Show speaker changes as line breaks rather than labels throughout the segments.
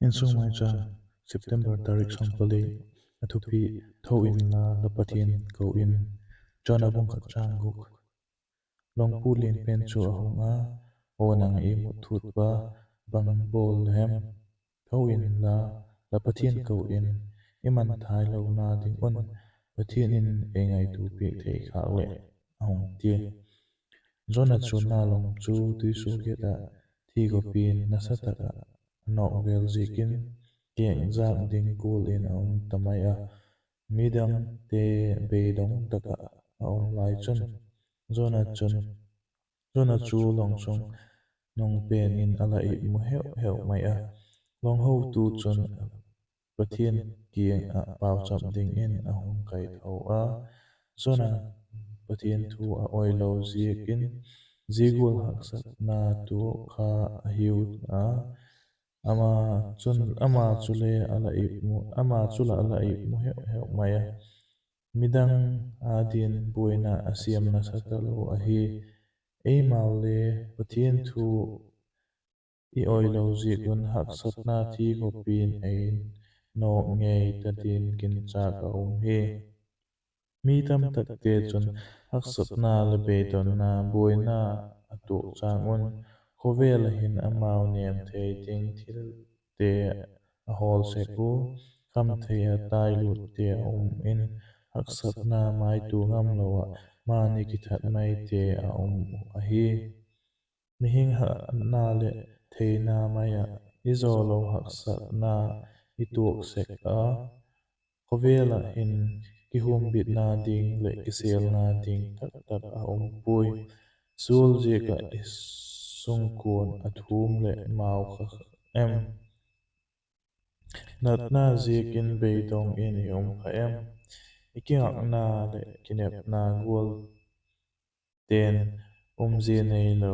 Insung mai cha September tarik sangpali athupi tho in la lapathin ko in John abung khat chang guk longpu lin pen chu ahunga onang e muthut ba bang bol hem tho in la lapathin ko in iman thai lo na ding on pathin in engai tu pi thei khak le ahung ti John chu na long chu tui su ge da thi go pin nasataka no vel zikin kieng zak ding kul in a tamaya midang te beidong taka a lai chun zona chun zona chu long chung nong pen in ala I mu heu heu mai a long ho tu chun pathian kieng a pau chap ding in a hong kai thau a zona pathian thu a oi lo zikin zigul haksak na tu kha a hiu a ama chule ala ip mu ama chula ala ip mu heu heu maya midang adin buina asiam na satalo ahi ei maule pathian thu I oilo zikun hak satna thi gopin ein no ngei tatin kin cha ka he mi tam tak te chun hak satna le be don na buina atu changun khovel hin amau niam thei ting thil te a hol se ku kam thei a tai lut te in hak satna mai tu ngam lowa ma ni ki that mai te a a hi mihing ha na le thei na maya izolo hak satna ituk sek a Kovela in kihum bit na ding le kisel na ding tak tak a pui sul jeka is sungkun athum le mau kha em nat na jekin beidong in kha em ikiak na le kinep na gol ten je nei lo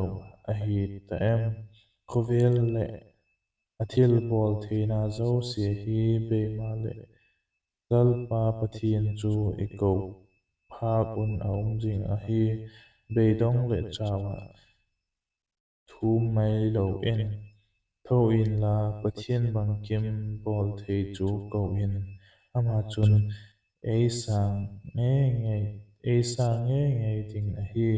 a hi ta em kovel le athil bol thina zo se hi be ma le Lalpa pathian chu iko phakun aum jing a hi beidong le chawa thum mai lo in tho in la pathian bang kim bol thei chu ko in ama chun ei sang ei sang ding a hi